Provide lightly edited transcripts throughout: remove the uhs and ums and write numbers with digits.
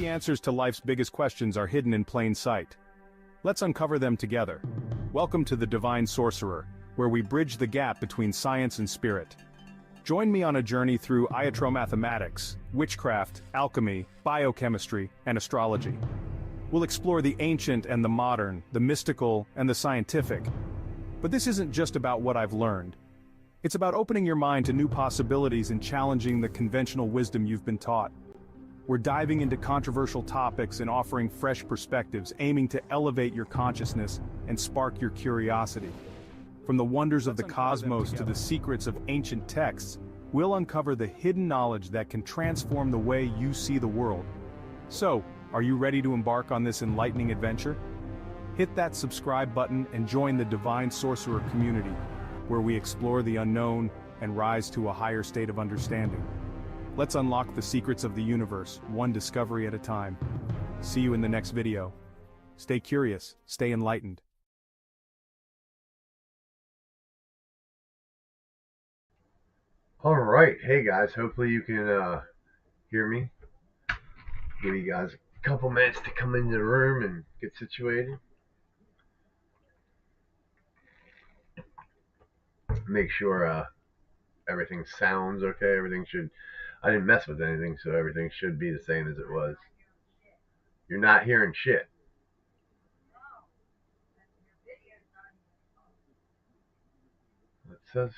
answers to life's biggest questions are hidden in plain sight. Let's uncover them together. Welcome to the Divine Sorcerer, where we bridge the gap between science and spirit. Join me on a journey through iatromathematics, witchcraft, alchemy, biochemistry, and astrology. We'll explore the ancient and the modern, the mystical and the scientific. But this isn't just about what I've learned. It's about opening your mind to new possibilities and challenging the conventional wisdom you've been taught. We're diving into controversial topics and offering fresh perspectives, aiming to elevate your consciousness and spark your curiosity. From the wonders of the cosmos to the secrets of ancient texts, we'll uncover the hidden knowledge that can transform the way you see the world. So, are you ready to embark on this enlightening adventure? Hit that subscribe button and join the Divine Sorcerer community, where we explore the unknown and rise to a higher state of understanding. Let's unlock the secrets of the universe, one discovery at a time. See you in the next video. Stay curious, stay enlightened. All right, hey guys, hopefully you can hear me. Give you guys a couple minutes to come into the room and get situated. Make sure everything sounds okay. I didn't mess with anything, so everything should be the same as it was. You're not hearing shit. It says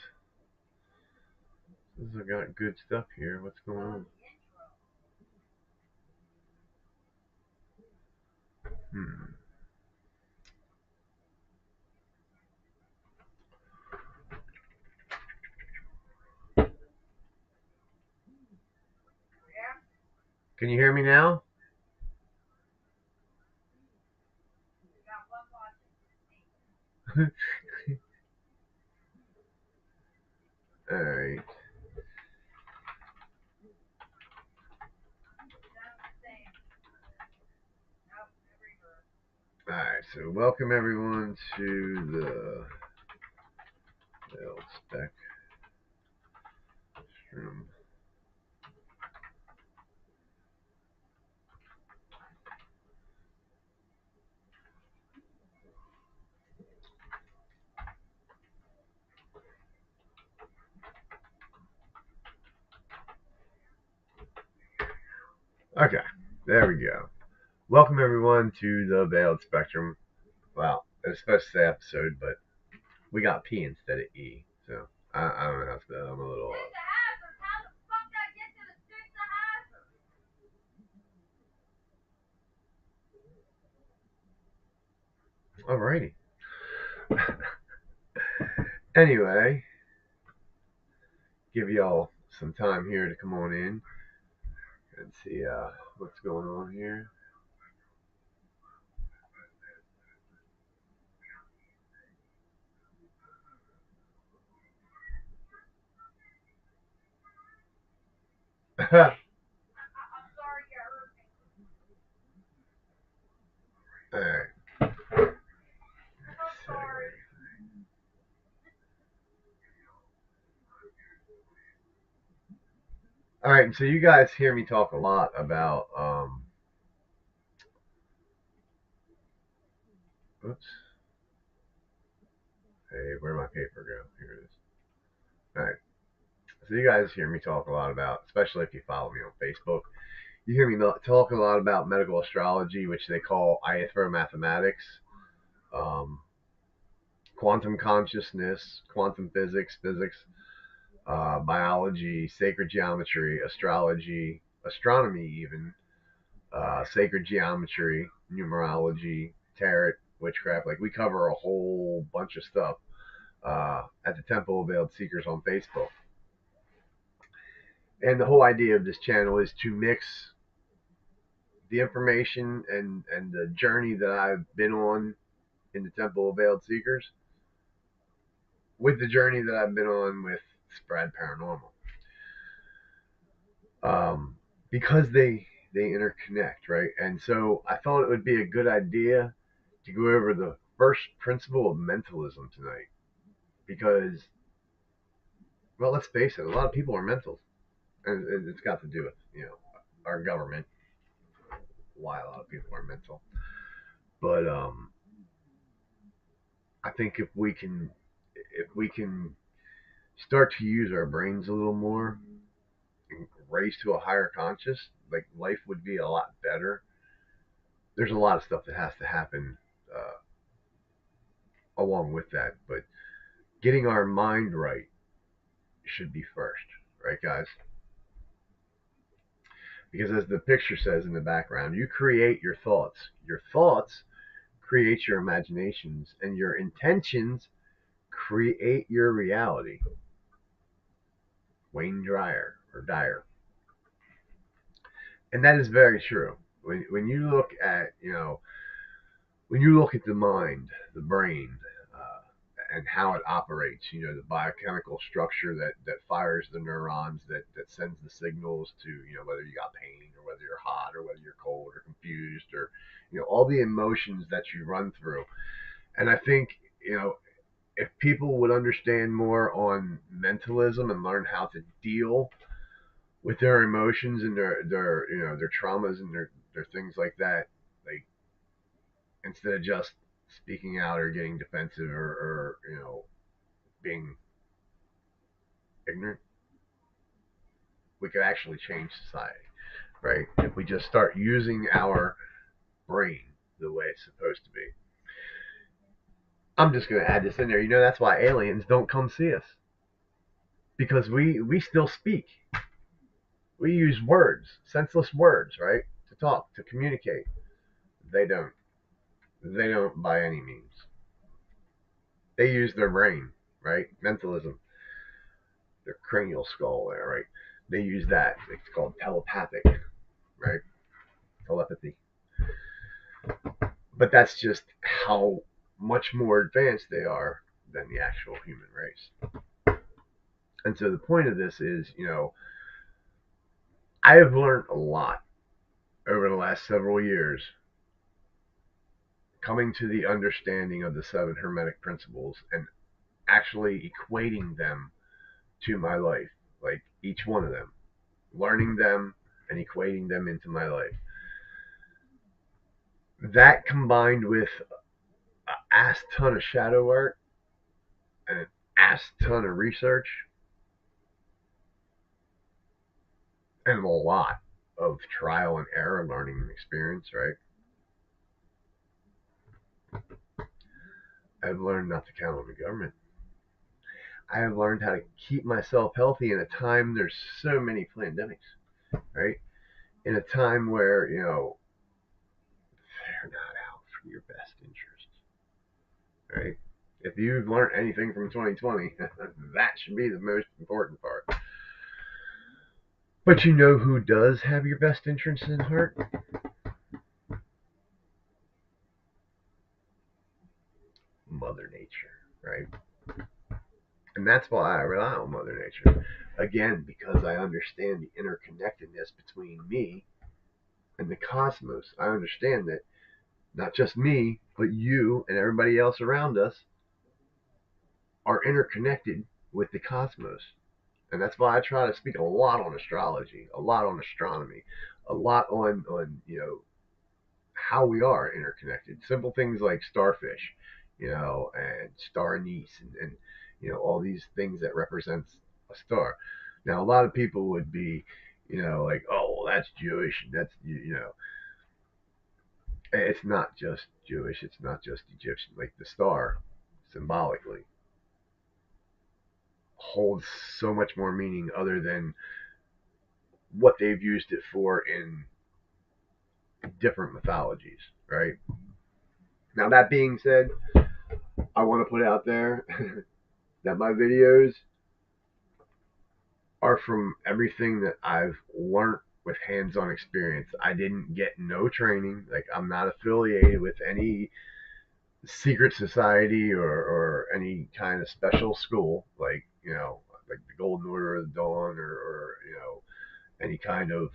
I got good stuff here. What's going on? Can you hear me now? All right. All right. So welcome everyone to the spec room. Okay, there we go. Welcome everyone to the Veiled Spectrum. Well, it was supposed to say episode, but we got P instead of E, so I don't know how to spell. I'm a little off. Alrighty. Anyway, give y'all some time here to come on in and see what's going on here. Alright. Alright, so you guys hear me talk a lot about oops. Hey, where'd my paper go? Here it is. Alright. So you guys hear me talk a lot about, especially if you follow me on Facebook, you hear me talking a lot about medical astrology, which they call iatromathematics, quantum consciousness, quantum physics, biology, sacred geometry, astrology, astronomy even, sacred geometry, numerology, tarot, witchcraft. Like, we cover a whole bunch of stuff at the Temple of Veiled Seekers on Facebook. And the whole idea of this channel is to mix the information and the journey that I've been on in the Temple of Veiled Seekers with the journey that I've been on with Spread Paranormal. Because they interconnect, right? And so I thought it would be a good idea to go over the first principle of mentalism tonight. Because, well, let's face it, a lot of people are mentals. And it's got to do with, our government. why a lot of people are mental. But I think if we can start to use our brains a little more and raise to a higher conscious, like life would be a lot better. There's a lot of stuff that has to happen along with that, but getting our mind right should be first, right, guys? Because as the picture says in the background, you create your thoughts. Your thoughts create your imaginations, and your intentions create your reality. Wayne Dyer. And that is very true. When you look at, when you look at the mind, the brain, uh, and how it operates, the biochemical structure that fires the neurons, that sends the signals to, whether you got pain or whether you're hot or whether you're cold or confused or, all the emotions that you run through. And I think, if people would understand more on mentalism and learn how to deal with their emotions and their traumas and their things like that, like instead of just speaking out or getting defensive or being ignorant, we could actually change society, right? If we just start using our brain the way it's supposed to be. I'm just gonna add this in there. That's why aliens don't come see us, because we still speak. We use words, senseless words, right, to talk, to communicate. They don't. They don't by any means. They use their brain, right? Mentalism, their cranial skull there, right? They use that. It's called telepathic, right? Telepathy. But that's just how much more advanced they are than the actual human race. And so the point of this is, I have learned a lot over the last several years coming to the understanding of the seven hermetic principles and actually equating them to my life, like each one of them, learning them and equating them into my life. That combined with an ass ton of shadow work and an ass ton of research and a lot of trial and error learning and experience, right? I've learned not to count on the government. I have learned how to keep myself healthy in a time there's so many pandemics, right? In a time where, they're not out for your best interests, right? If you've learned anything from 2020, that should be the most important part. But you know who does have your best interests in heart? Mother Nature, right? And that's why I rely on Mother Nature. Again, because I understand the interconnectedness between me and the cosmos. I understand that not just me, but you and everybody else around us are interconnected with the cosmos. And that's why I try to speak a lot on astrology, a lot on astronomy, a lot on how we are interconnected. Simple things like starfish, and star anise, and all these things that represents a star. Now, a lot of people would be, like, oh, well, that's Jewish, and that's it's not just Jewish, it's not just Egyptian. Like the star, symbolically, holds so much more meaning other than what they've used it for in different mythologies, right? Now, that being said, I want to put out there that my videos are from everything that I've learned with hands-on experience. I didn't get no training. Like, I'm not affiliated with any secret society or any kind of special school, like, like the Golden Order of the Dawn or any kind of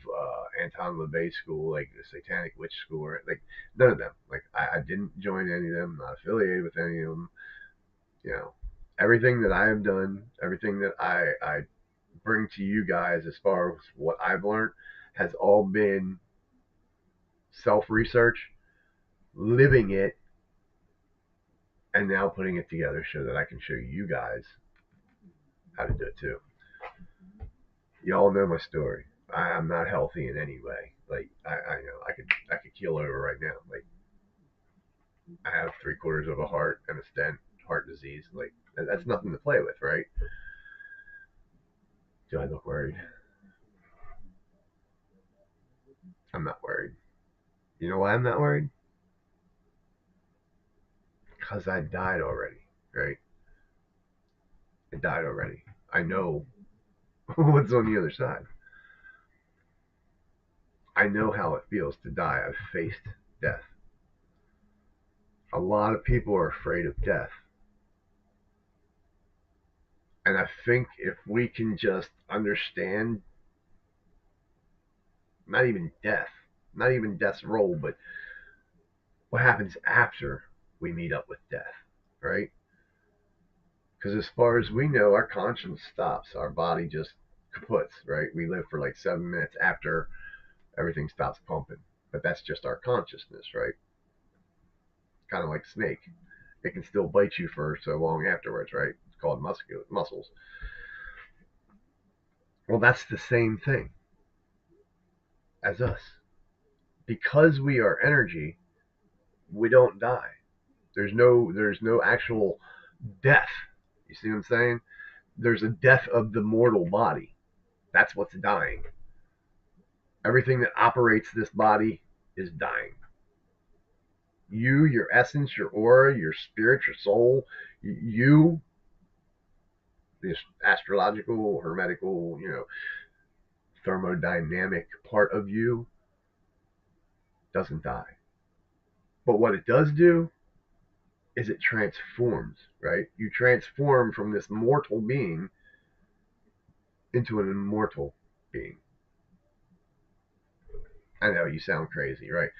Anton LaVey school, like the Satanic Witch school, or like none of them. Like, I didn't join any of them. Not affiliated with any of them. You know, everything that I have done, everything that I bring to you guys as far as what I've learned, has all been self-research, living it, and now putting it together so that I can show you guys how to do it too. Y'all know my story. I'm not healthy in any way. Like I you know I could keel over right now. Like I have 3/4 of a heart and a stent, heart disease. Like that's nothing to play with, right? Do I look worried? I'm not worried. You know why I'm not worried? Because I died already, right? I died already. I know what's on the other side. I know how it feels to die. I've faced death. A lot of people are afraid of death. And I think if we can just understand not even death, not even death's role, but what happens after we meet up with death, right? Because as far as we know, our conscience stops. Our body just kaputs, right? We live for like 7 minutes after everything stops pumping. But that's just our consciousness, right? Kind of like snake. It can still bite you for so long afterwards, right? It's called muscles. Well, that's the same thing as us. Because we are energy, we don't die. There's no actual death. You see what I'm saying? There's a death of the mortal body. That's what's dying. Everything that operates this body is dying. You, your essence, your aura, your spirit, your soul, you, this astrological, hermetical, thermodynamic part of you doesn't die. But what it does do is it transforms, right? You transform from this mortal being into an immortal being. I know you sound crazy, right?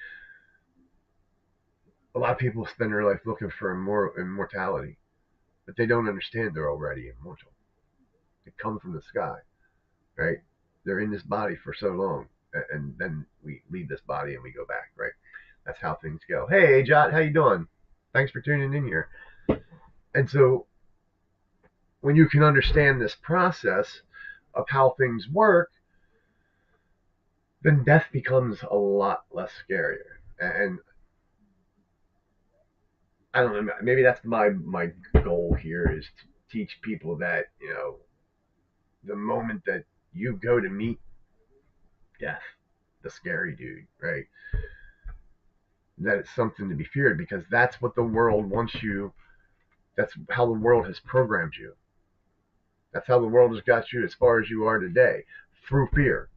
A lot of people spend their life looking for immortality, but they don't understand they're already immortal. They come from the sky, right? They're in this body for so long, and then we leave this body and we go back, right? That's how things go. Hey, Jot, how you doing? Thanks for tuning in here. And so when you can understand this process of how things work, then death becomes a lot less scarier. And I don't know, maybe that's my goal here is to teach people that, the moment that you go to meet death, the scary dude, right? That it's something to be feared because that's what the world wants you. That's how the world has programmed you. That's how the world has got you as far as you are today through fear.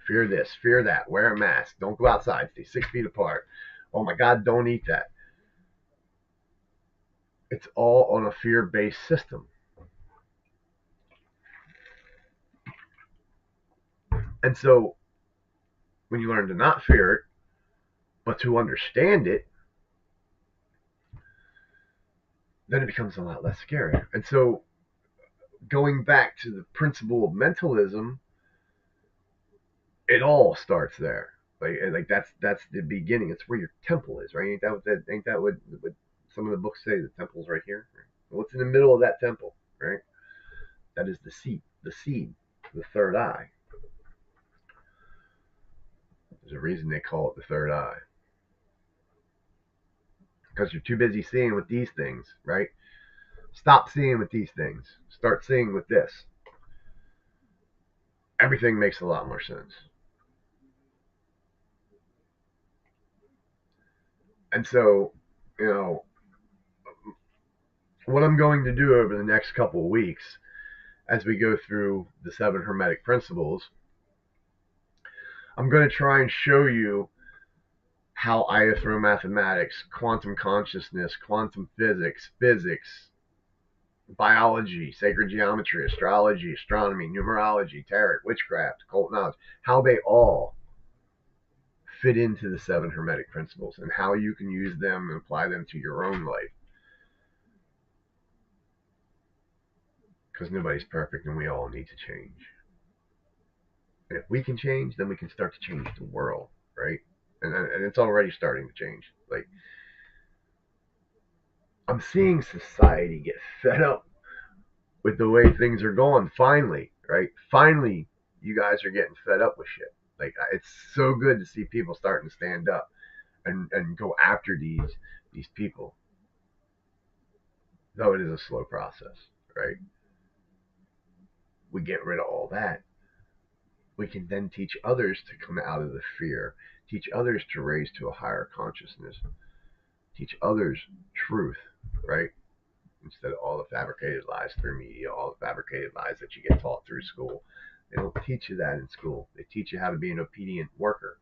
Fear this, fear that, wear a mask, don't go outside, stay 6 feet apart. Oh my God, don't eat that. It's all on a fear based system. And so when you learn to not fear it, but to understand it, then it becomes a lot less scary. And so going back to the principle of mentalism, it all starts there. Like that's the beginning. It's where your temple is, right? Ain't that what some of the books say? The temple's right here. Right? What's in the middle of that temple, right? That is the seed, the third eye. There's a reason they call it the third eye. Because you're too busy seeing with these things, right? Stop seeing with these things. Start seeing with this. Everything makes a lot more sense. And so, you know, what I'm going to do over the next couple of weeks as we go through the 7 hermetic principles, I'm going to try and show you how mathematics, quantum consciousness, quantum physics, biology, sacred geometry, astrology, astronomy, numerology, tarot, witchcraft, occult knowledge, how they all fit into the 7 hermetic principles and how you can use them and apply them to your own life. Because nobody's perfect and we all need to change. And if we can change, then we can start to change the world, right? and it's already starting to change. Like, I'm seeing society get fed up with the way things are going. Finally, right? Finally, you guys are getting fed up with shit. Like, it's so good to see people starting to stand up and go after these people. Though it is a slow process, right? We get rid of all that. We can then teach others to come out of the fear, teach others to raise to a higher consciousness, teach others truth, right? Instead of all the fabricated lies through media, all the fabricated lies that you get taught through school. They don't teach you that in school. They teach you how to be an obedient worker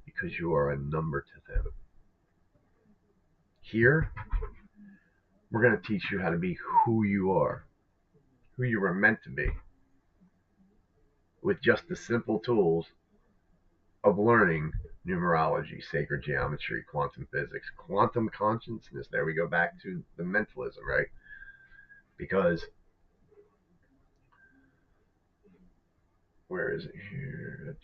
because you are a number to them. Here, we're going to teach you how to be who you are, who you were meant to be, with just the simple tools of learning numerology, sacred geometry, quantum physics, quantum consciousness. There we go back to the mentalism, right? Because where is it here?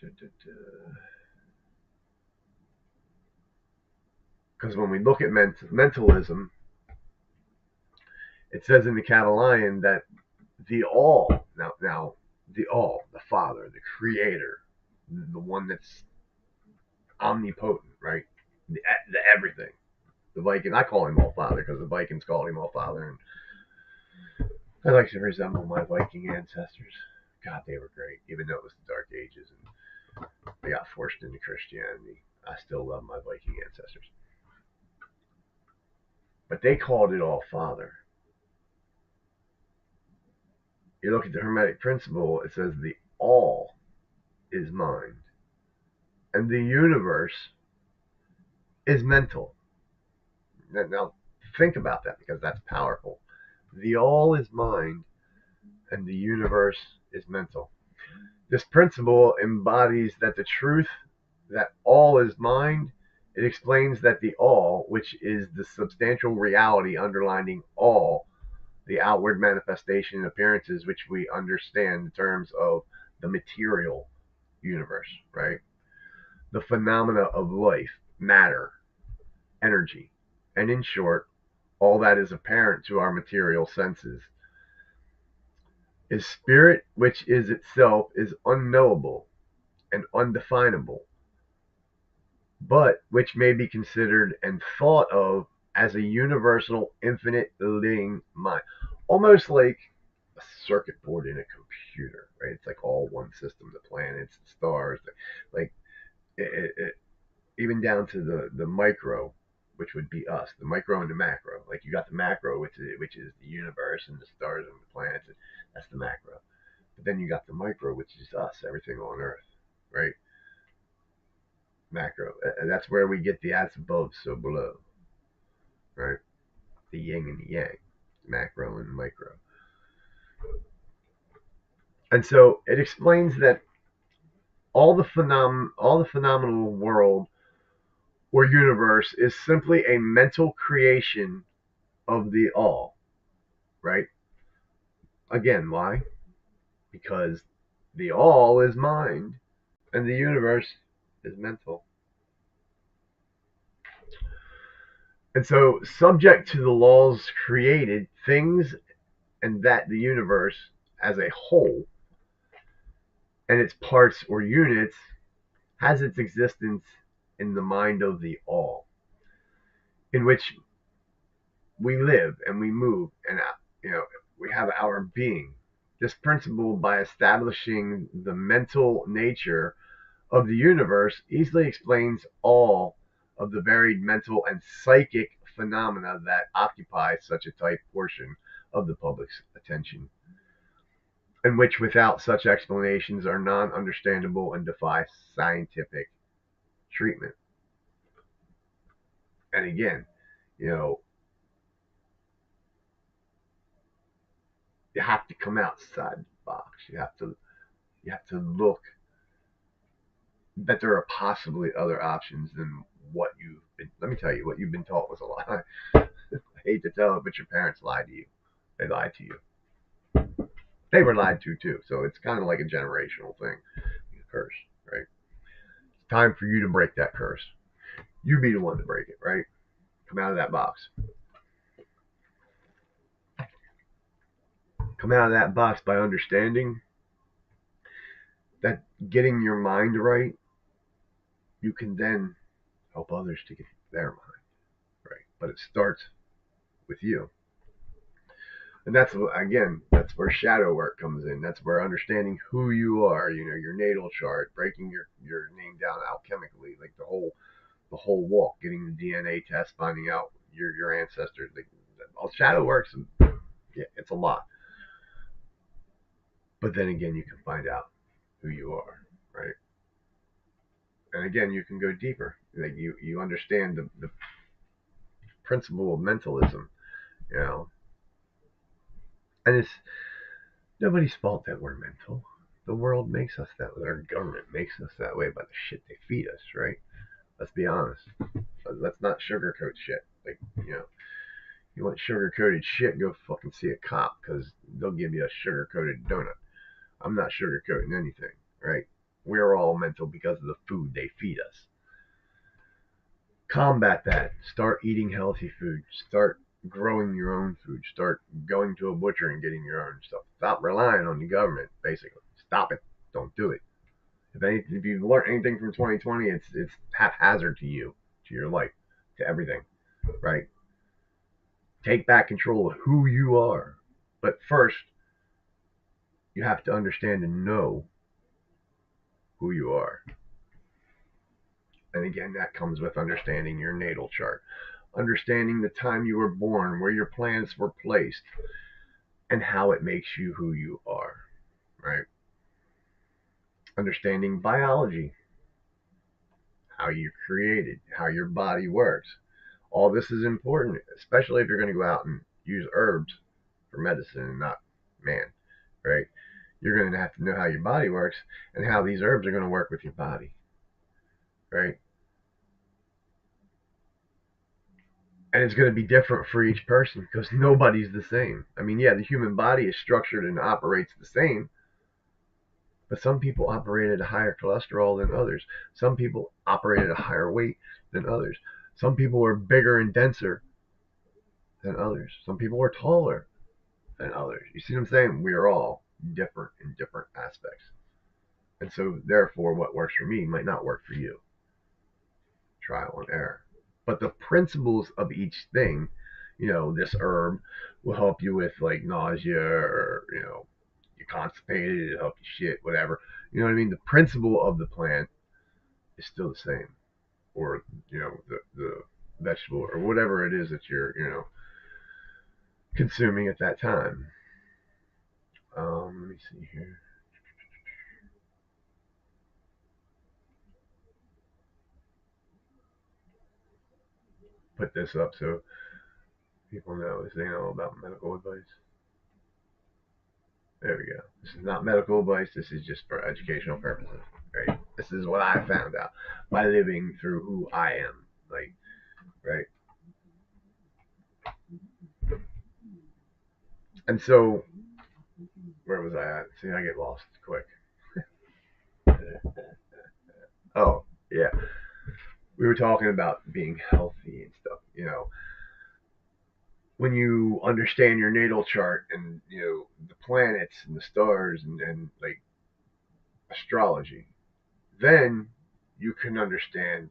Because when we look at mentalism, it says in the Catalan that the all, now the all, the Father, the Creator, the one that's omnipotent, right? The everything. The Viking, I call him All Father because the Vikings called him All Father, and I like to resemble my Viking ancestors. God, they were great, even though it was the Dark Ages and they got forced into Christianity. I still love my Viking ancestors. But they called it All Father. You look at the hermetic principle, it says the all is mind, and the universe is mental. Now think about that because that's powerful. The all is mind, and the universe is mental. This principle embodies that the truth that all is mind. It explains that the all, which is the substantial reality underlining all, the outward manifestation and appearances which we understand in terms of the material universe, right? The phenomena of life, matter, energy, and in short, all that is apparent to our material senses, is spirit, which is itself is unknowable and undefinable, but which may be considered and thought of as a universal, infinite living mind. Almost like a circuit board in a computer, right? It's like all one system, the planets, the stars, like even down to the micro, which would be us, the micro and the macro. Like you got the macro, which is the universe and the stars and the planets. That's the macro. But then you got the micro, which is us, everything on Earth, right? Macro. And that's where we get the as above, so below, right? The yin and the yang, macro and micro. And so it explains that all the phenomenal world or universe is simply a mental creation of the all, right? Again, why? Because the all is mind and the universe is mental. And so, subject to the laws created, things and that the universe as a whole and its parts or units has its existence in the mind of the all, in which we live and we move and we have our being. This principle, by establishing the mental nature of the universe, easily explains all of the varied mental and psychic phenomena that occupy such a tight portion of the public's attention, and which without such explanations are non-understandable and defy scientific treatment. And again, you know, you have to come outside the box. You have to look that there are possibly other options than what you've been. Let me tell you, what you've been taught was a lie. I hate to tell it, but your parents lied to you. They lied to you. They were lied to too. So it's kind of like a generational thing, a curse, right? It's time for you to break that curse. You be the one to break it, right? Come out of that box. Come out of that box by understanding that getting your mind right, you can then help others to get their mind right. But it starts with you. And that's, again, that's where shadow work comes in. That's where understanding who you are, your natal chart, breaking your name down alchemically, like the whole walk, getting the DNA test, finding out your ancestors. Like, all shadow works, and yeah, it's a lot. But then again, you can find out who you are, right? And again, you can go deeper. Like, you understand the principle of mentalism, you know. And it's nobody's fault that we're mental. The world makes us that way. Our government makes us that way by the shit they feed us, right? Let's be honest. Let's not sugarcoat shit. Like, you want sugar coated shit, go fucking see a cop, because they'll give you a sugar coated donut. I'm not sugarcoating anything, right? We're all mental because of the food they feed us. Combat that. Start eating healthy food. Start growing your own food. Start going to a butcher and getting your own stuff. Stop relying on the government, basically. Stop it. Don't do it. If you've learned anything from 2020, it's haphazard to you, to your life, to everything, right? Take back control of who you are. But first, you have to understand and know who you are. And again, that comes with understanding your natal chart, understanding the time you were born, where your planets were placed, and how it makes you who you are, right? Understanding biology, how you're created, how your body works. All this is important, especially if you're going to go out and use herbs for medicine and not man, right? You're going to have to know how your body works and how these herbs are going to work with your body, right? And it's going to be different for each person because nobody's the same. I mean, yeah, the human body is structured and operates the same, but some people operate at a higher cholesterol than others. Some people operate at a higher weight than others. Some people are bigger and denser than others. Some people are taller than others. You see what I'm saying? We are all different in different aspects. And so, therefore, what works for me might not work for you. Trial and error. But the principles of each thing, this herb will help you with like nausea, or you're constipated, it'll help you shit, whatever. You know what I mean? The principle of the plant is still the same, or the vegetable or whatever it is that you're consuming at that time. Let me see here. Put this up so people know, they know about medical advice. There we go. This is not medical advice. This is just for educational purposes. Right? This is what I found out by living through who I am. Like, right? And so, where was I at? See, I get lost quick. Oh, yeah. We were talking about being healthy and stuff. When you understand your natal chart and the planets and the stars and like astrology, then you can understand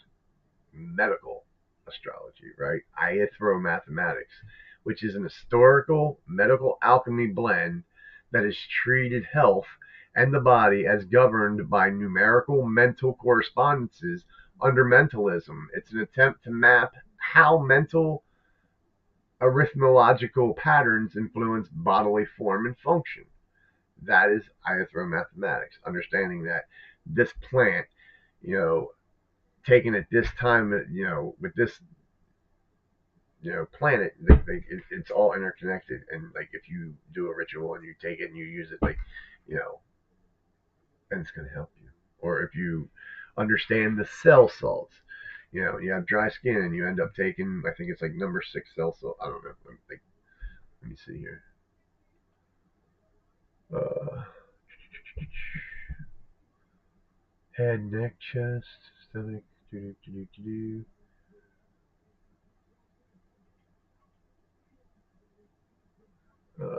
medical astrology, right? Iatromathematics, which is an historical medical alchemy blend that has treated health and the body as governed by numerical mental correspondences under mentalism. It's an attempt to map how mental arithmological patterns influence bodily form and function. That is iatromathematics, understanding that this plant, you know, taken at this time, with this, planet, it's all interconnected. And like, if you do a ritual and you take it and you use it, like, you know, and it's going to help you. Or if you understand the cell salts, you have dry skin and you end up taking, I think it's like number 6 cell salt. I don't know. Let me see here. Uh, Head, neck, chest, stomach. Do, do, do, do, do.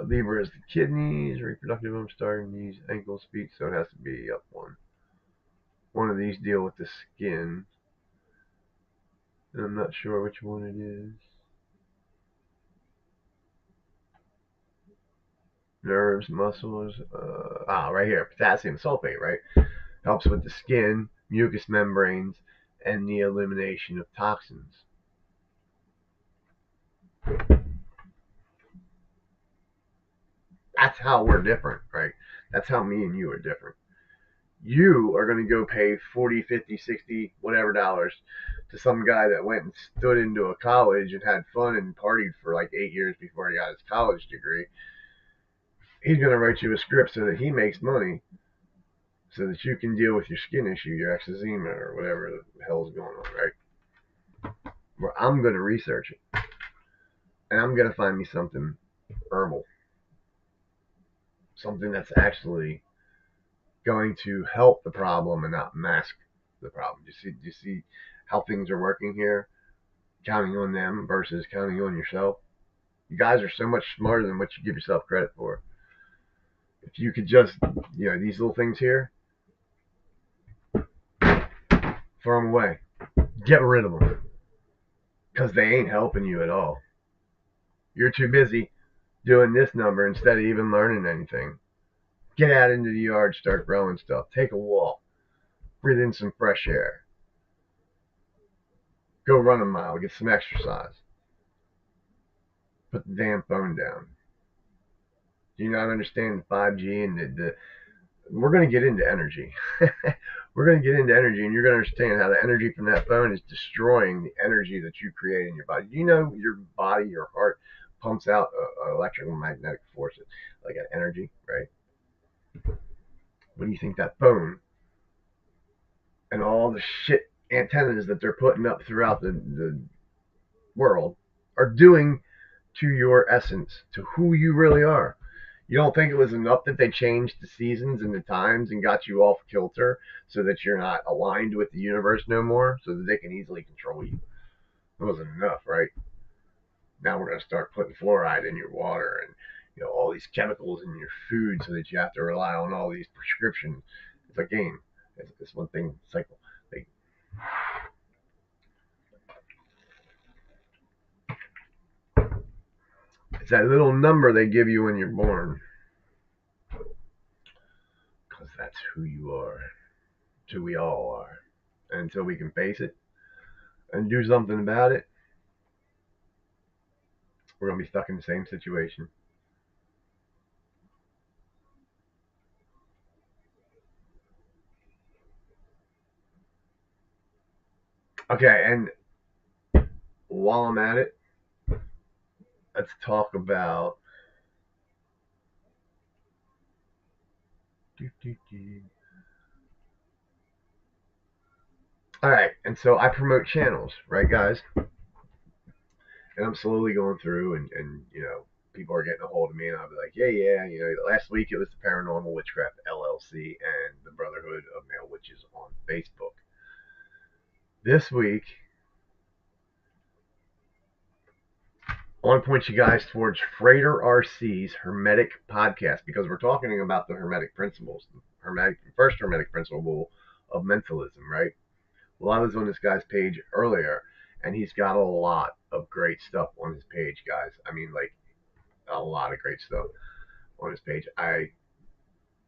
Libra is the kidneys, reproductive. I'm starting knees, ankles, feet, so it has to be up one. One of these deal with the skin. And I'm not sure which one it is. Nerves, muscles. Right here, potassium sulfate, right? Helps with the skin, mucous membranes, and the elimination of toxins. That's how we're different, right? That's how me and you are different. You are going to go pay 40, 50, 60, whatever dollars to some guy that went and stood into a college and had fun and partied for like 8 years before he got his college degree. He's going to write you a script so that he makes money so that you can deal with your skin issue, your eczema, or whatever the hell's going on, right? Where I'm going to research it. And I'm going to find me something herbal. Something that's actually going to help the problem and not mask the problem. Do you see how things are working here? Counting on them versus counting on yourself. You guys are so much smarter than what you give yourself credit for. If you could just, these little things here, throw them away. Get rid of them. Because they ain't helping you at all. You're too busy doing this number instead of even learning anything. Get out into the yard, start growing stuff. Take a walk. Breathe in some fresh air. Go run a mile. Get some exercise. Put the damn phone down. Do you not understand 5G and we're going to get into energy. We're going to get into energy, and you're going to understand how the energy from that phone is destroying the energy that you create in your body. You know your body, your heart pumps out electromagnetic forces, like an energy, right? What do you think that phone and all the shit antennas that they're putting up throughout the world are doing to your essence, to who you really are? You don't think it was enough that they changed the seasons and the times and got you off kilter so that you're not aligned with the universe no more, so that they can easily control you? It wasn't enough, right? Now we're going to start putting fluoride in your water and all these chemicals in your food so that you have to rely on all these prescriptions. It's a game. It's one thing cycle. Like, it's that little number they give you when you're born. Because that's who you are. It's who we all are. And until we can face it and do something about it, we're going to be stuck in the same situation. Okay, and while I'm at it, let's talk about. All right, and so I promote channels, right, guys? And I'm slowly going through, and people are getting a hold of me, and I'll be like, yeah. Last week it was the Paranormal Witchcraft LLC and the Brotherhood of Male Witches on Facebook. This week, I want to point you guys towards Frater RC's Hermetic podcast, because we're talking about the Hermetic principles, the first Hermetic principle of mentalism, right? Well, I was on this guy's page earlier, and he's got a lot of great stuff on his page, guys. I mean, like, a lot of great stuff on his page. I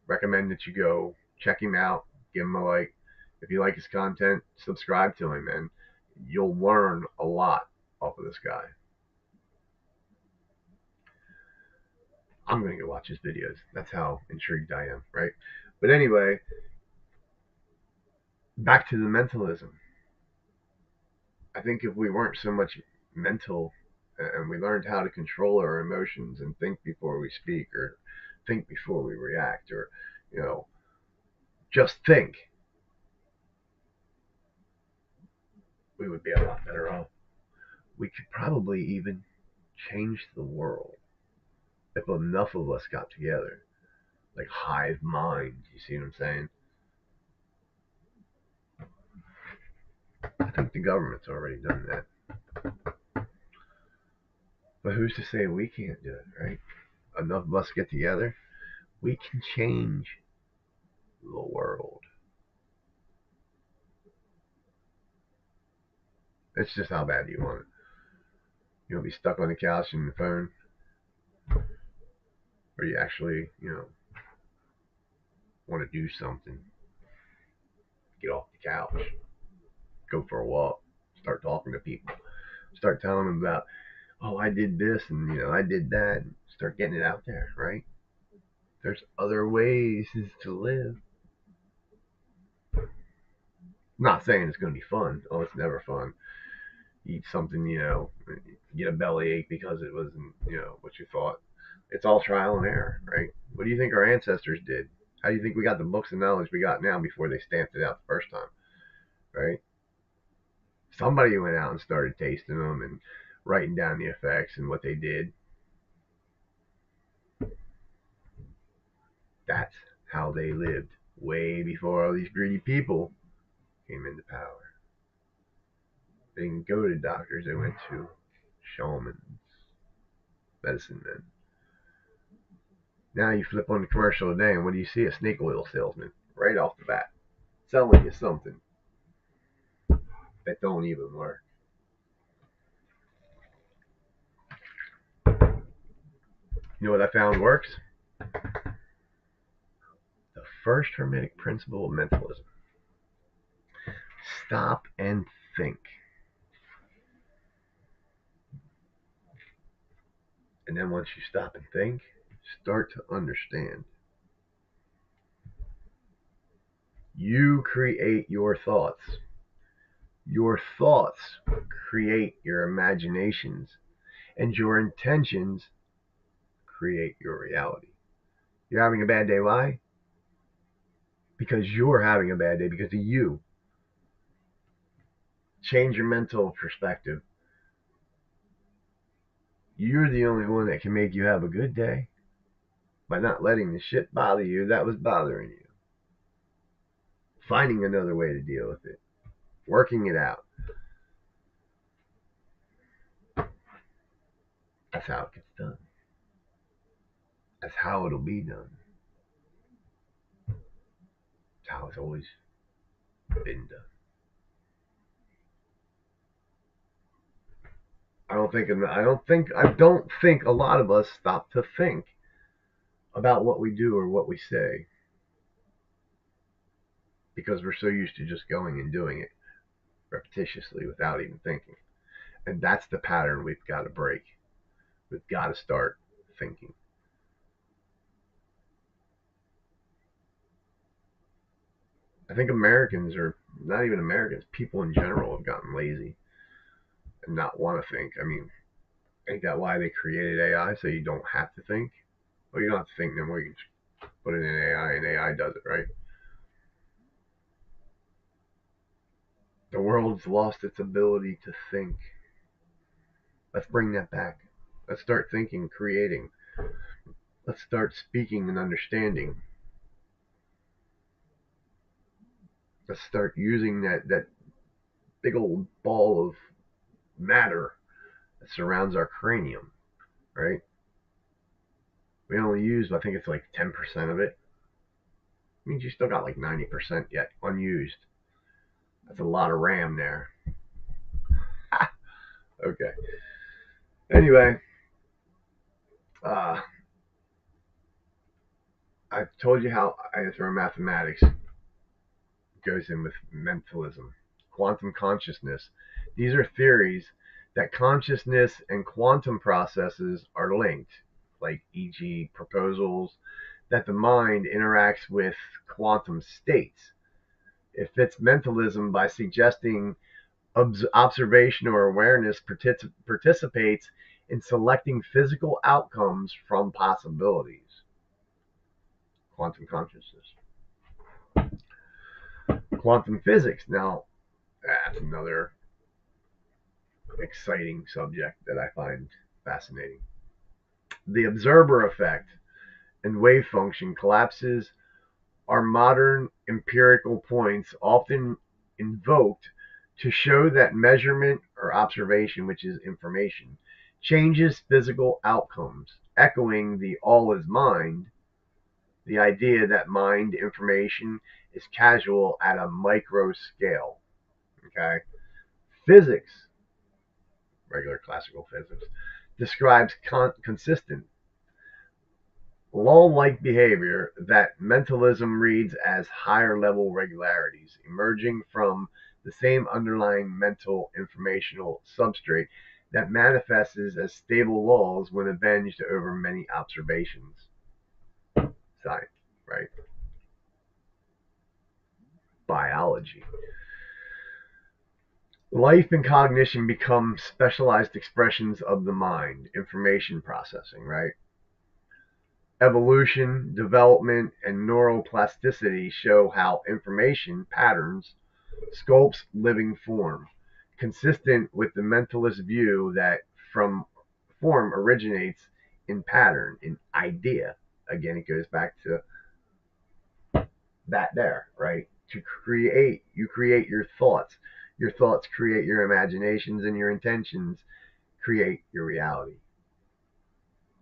recommend that you go check him out, give him a like. If you like his content, subscribe to him, and you'll learn a lot off of this guy. I'm going to go watch his videos. That's how intrigued I am, right? But anyway, back to the mentalism. I think if we weren't so much mental and we learned how to control our emotions and think before we speak, or think before we react, or, just think, we would be a lot better off. We could probably even change the world if enough of us got together, like hive mind. You see what I'm saying? I think the government's already done that. But who's to say we can't do it, right? enough of us get together, we can change the world. It's just how bad do you want it? You want to be stuck on the couch and the phone? Or you actually, want to do something? Get off the couch, go for a walk, start talking to people, start telling them about, oh, I did this and, I did that. And start getting it out there, right? There's other ways to live. I'm not saying it's going to be fun. Oh, it's never fun. Eat something, get a bellyache because it wasn't, what you thought. It's all trial and error, right? What do you think our ancestors did? How do you think we got the books and knowledge we got now before they stamped it out the first time, right? Somebody went out and started tasting them and writing down the effects and what they did. That's how they lived way before all these greedy people came into power. They didn't go to doctors, they went to shamans, medicine men. Now you flip on the commercial today, and what do you see? A snake oil salesman right off the bat selling you something that don't even work. You know what I found works? The first hermetic principle of mentalism. Stop and think. And then once you stop and think, start to understand. You create your thoughts. Your thoughts create your imaginations, and your intentions create your reality. You're having a bad day. Why? Because you're having a bad day because of you. Change your mental perspective. You're the only one that can make you have a good day by not letting the shit bother you that was bothering you. Finding another way to deal with it. Working it out. That's how it gets done. That's how it'll be done. It's how it's always been done. I don't think a lot of us stop to think about what we do or what we say because we're so used to just going and doing it repetitiously without even thinking. And that's the pattern we've got to break. We've got to start thinking. I think Americans, or not even Americans, people in general have gotten lazy and not want to think. I mean, ain't that why they created AI? So you don't have to think? Well, you don't have to think no more. You can just put it in AI and AI does it, right? The world's lost its ability to think. Let's bring that back. Let's start thinking, creating. Let's start speaking and understanding. Let's start using that big old ball of matter that surrounds our cranium, right? We only use, I think it's like 10% of it. It means you still got like 90% yet unused. That's a lot of RAM there. Okay. Anyway, uh, I've told you how I throw mathematics goes in with mentalism, quantum consciousness. These are theories that consciousness and quantum processes are linked, like e.g., proposals that the mind interacts with quantum states. It fits mentalism by suggesting observation or awareness participates in selecting physical outcomes from possibilities. Quantum consciousness. Quantum physics. Now, that's another exciting subject that I find fascinating. The observer effect and wave function collapses are modern empirical points often invoked to show that measurement or observation, which is information, changes physical outcomes echoing the all is mind, the idea that mind information is casual at a micro scale. Okay? Physics, regular classical physics, describes consistent, law-like behavior that mentalism reads as higher-level regularities emerging from the same underlying mental informational substrate that manifests as stable laws when avenged over many observations. Science, right? Biology. Life and cognition become specialized expressions of the mind, information processing, right? Evolution, development, and neuroplasticity show how information patterns sculpts living form, consistent with the mentalist view that from form originates in pattern, in idea. Again, it goes back to that there, right? To create, you create your thoughts. Your thoughts create your imaginations, and your intentions create your reality.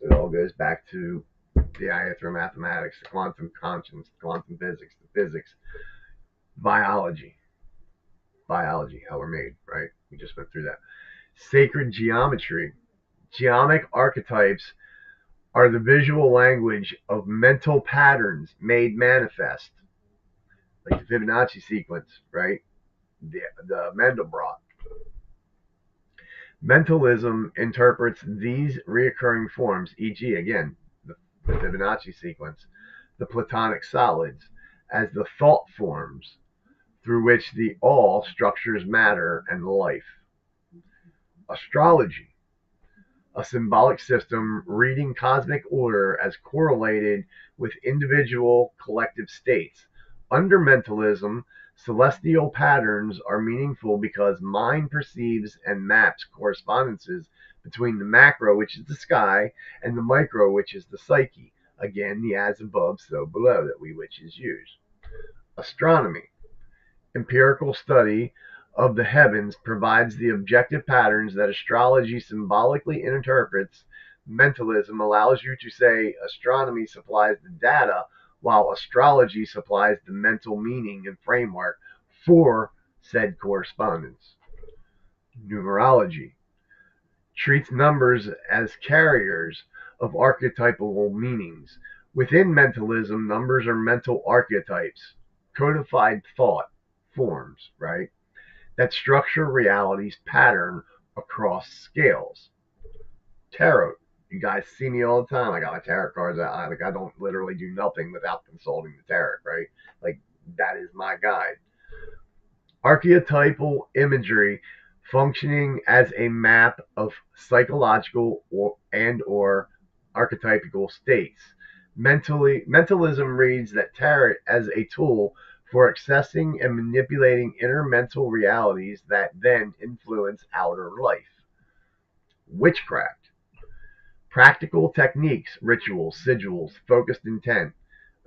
It all goes back to the mathematics, the quantum conscience, the quantum physics, the physics, biology, how we're made, right? We just went through that. Sacred geometry. Geomic archetypes are the visual language of mental patterns made manifest, like the Fibonacci sequence, right? The Mandelbrot. Mentalism interprets these reoccurring forms, e.g., again, the Fibonacci sequence, the Platonic solids, as the thought forms through which the all structures matter and life. Astrology, a symbolic system reading cosmic order as correlated with individual collective states. Under mentalism, celestial patterns are meaningful because mind perceives and maps correspondences between the macro, which is the sky, and the micro, which is the psyche. Again, the as above, so below that we witches use. Astronomy, empirical study of the heavens, provides the objective patterns that astrology symbolically interprets. Mentalism allows you to say astronomy supplies the data, while astrology supplies the mental meaning and framework for said correspondence. Numerology treats numbers as carriers of archetypal meanings. Within mentalism, numbers are mental archetypes, codified thought forms, right? That structure reality's pattern across scales. Tarot. You guys see me all the time. I got my tarot cards out. Like I don't literally do nothing without consulting the tarot, right? Like that is my guide. Archetypal imagery functioning as a map of psychological or archetypical states. Mentalism reads that tarot as a tool for accessing and manipulating inner mental realities that then influence outer life. Witchcraft. Practical techniques, rituals, sigils, focused intent.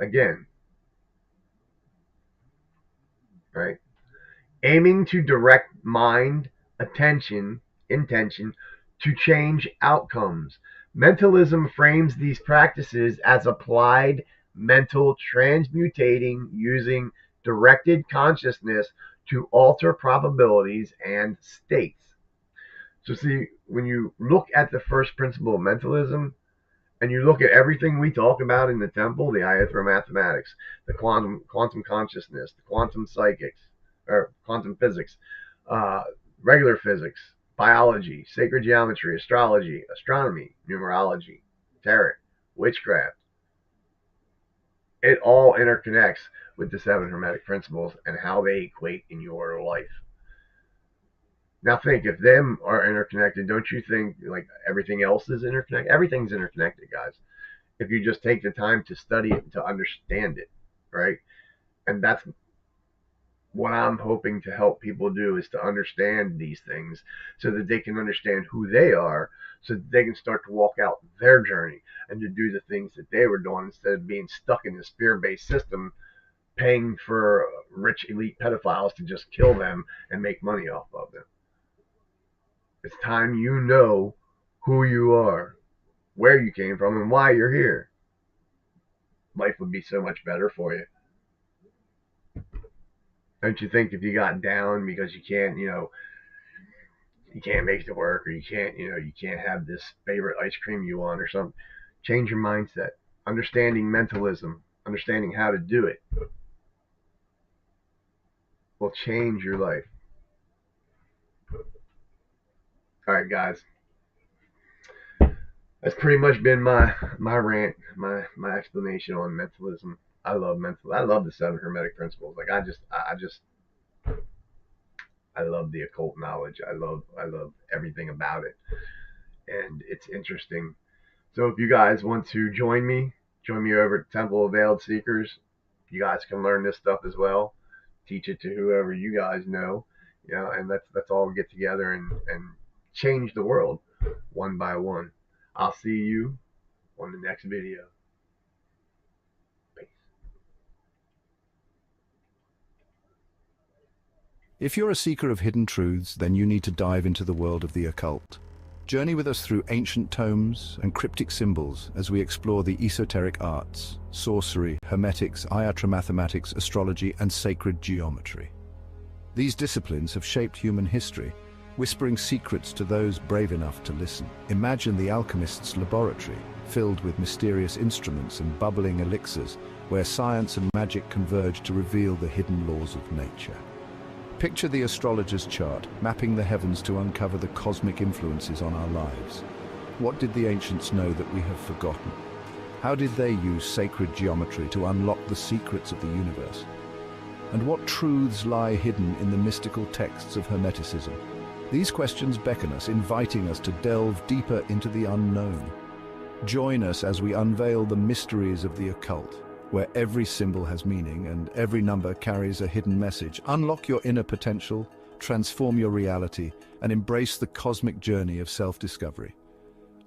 Again, right? Aiming to direct mind, attention, intention to change outcomes. Mentalism frames these practices as applied mental transmutating using directed consciousness to alter probabilities and states. So, see, when you look at the first principle of mentalism, and you look at everything we talk about in the temple, the mathematics, the quantum consciousness, the quantum psychics, or quantum physics, uh, regular physics, biology, sacred geometry, astrology, astronomy, numerology, tarot, witchcraft, it all interconnects with the seven hermetic principles and how they equate in your life. Now think, if them are interconnected, don't you think like everything else is interconnected? Everything's interconnected, guys. If you just take the time to study it, to understand it, right? And that's what I'm hoping to help people do, is to understand these things so that they can understand who they are, so that they can start to walk out their journey and to do the things that they were doing instead of being stuck in this fear-based system, paying for rich elite pedophiles to just kill them and make money off of them. It's time you know who you are. where you came from and why you're here, life would be so much better for you. Don't you think if you got down because you can't, you can't make it to work, or you can't have this favorite ice cream you want or something, change your mindset. Understanding mentalism, understanding how to do it will change your life. All right, guys. That's pretty much been my rant, my explanation on mentalism. I love the seven hermetic principles. Like I love the occult knowledge. I love everything about it, and it's interesting. So if you guys want to join me over at Temple of Veiled Seekers. You guys can learn this stuff as well. Teach it to whoever you guys know, and let's all get together and change the world one by one. I'll see you on the next video. Peace. If you're a seeker of hidden truths, then you need to dive into the world of the occult. Journey with us through ancient tomes and cryptic symbols as we explore the esoteric arts, sorcery, hermetics, iatra mathematics, astrology, and sacred geometry. These disciplines have shaped human history, whispering secrets to those brave enough to listen. Imagine the alchemist's laboratory, filled with mysterious instruments and bubbling elixirs, where science and magic converge to reveal the hidden laws of nature. Picture the astrologer's chart, mapping the heavens to uncover the cosmic influences on our lives. What did the ancients know that we have forgotten? How did they use sacred geometry to unlock the secrets of the universe? And what truths lie hidden in the mystical texts of Hermeticism? These questions beckon us, inviting us to delve deeper into the unknown. Join us as we unveil the mysteries of the occult, where every symbol has meaning and every number carries a hidden message. Unlock your inner potential, transform your reality, and embrace the cosmic journey of self-discovery.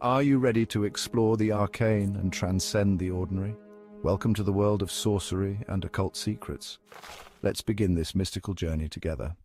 Are you ready to explore the arcane and transcend the ordinary? Welcome to the world of sorcery and occult secrets. Let's begin this mystical journey together.